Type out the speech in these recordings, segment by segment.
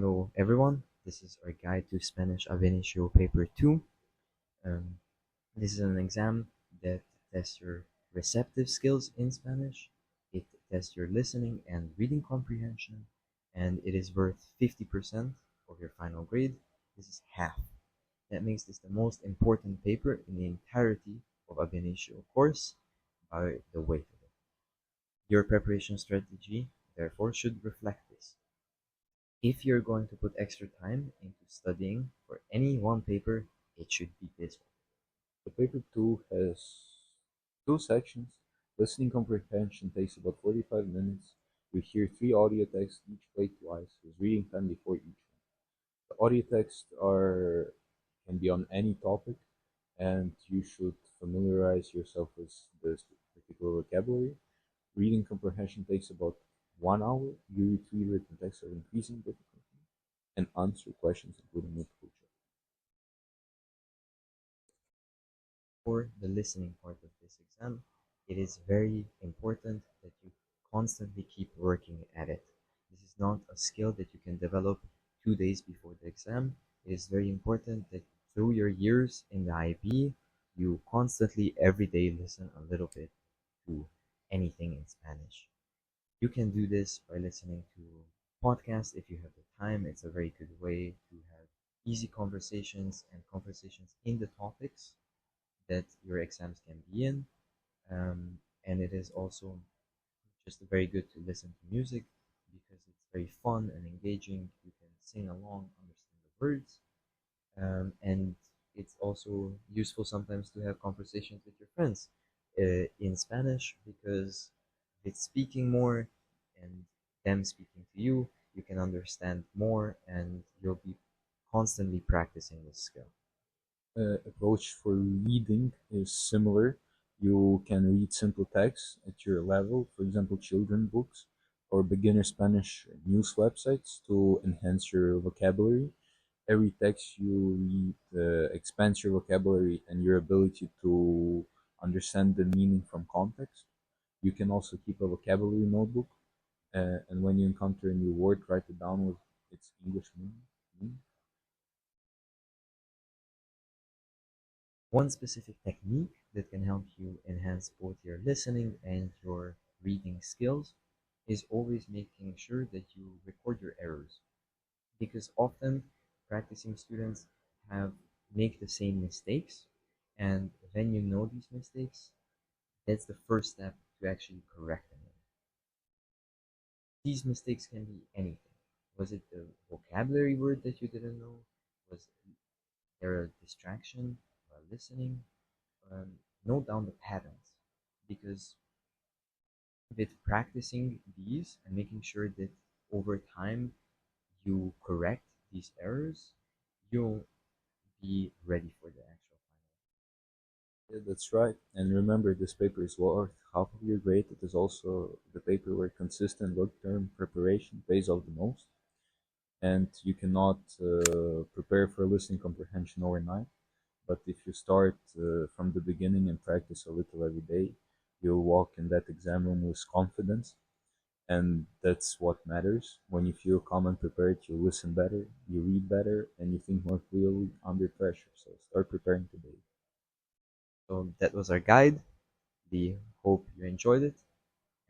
Hello everyone, this is our guide to Spanish ab initio paper 2. Um, this is an exam that tests your receptive skills in Spanish, it tests your listening and reading comprehension, and it is worth 50% of your final grade. This is half. That makes this the most important paper in the entirety of ab initio course by the weight of it. Your preparation strategy, therefore, should reflect this. If you're going to put extra time into studying for any one paper, it should be this one. The paper 2 has two sections. Listening comprehension takes about 45 minutes. You hear three audio texts, each played twice, with reading time before each one. The audio texts can be on any topic, and you should familiarize yourself with this particular vocabulary. Reading comprehension takes about 1 hour. You read three written texts of increasing difficulty and answer questions including multiple choice. For the listening part of this exam, it is very important that you constantly keep working at it. This is not a skill that you can develop 2 days before the exam. It is very important that through your years in the IB, you constantly every day listen a little bit to anything in Spanish. You can do this by listening to podcasts if you have the time. It's a very good way to have easy conversations and conversations in the topics that your exams can be in. And it is also just very good to listen to music because it's very fun and engaging. You can sing along, understand the words, and it's also useful sometimes to have conversations with your friends in Spanish because with speaking more and them speaking to you, you can understand more and you'll be constantly practicing this skill. Approach for reading is similar. You can read simple text at your level, for example, children books or beginner Spanish news websites to enhance your vocabulary. Every text you read expands your vocabulary and your ability to understand the meaning from context. You can also keep a vocabulary notebook, and when you encounter a new word, write it down with its English meaning. One specific technique that can help you enhance both your listening and your reading skills is always making sure that you record your errors because often practicing students have make the same mistakes, and when you know these mistakes, that's the first step to actually correcting them. These mistakes can be anything. Was it the vocabulary word that you didn't know? Was there a distraction while listening? Note down the patterns because with practicing these and making sure that over time you correct these errors, you'll be ready for the actual Yeah, that's right. And remember, this paper is worth half of your grade. It is also the paper where consistent long-term preparation pays off the most. And you cannot prepare for listening comprehension overnight. But if you start from the beginning and practice a little every day, you'll walk in that exam room with confidence. And that's what matters. When you feel calm and prepared, you listen better, you read better, and you think more clearly under pressure. So start preparing today. final. So that was our guide. We hope you enjoyed it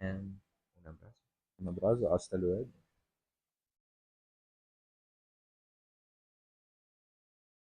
and un abrazo. Un abrazo, hasta luego.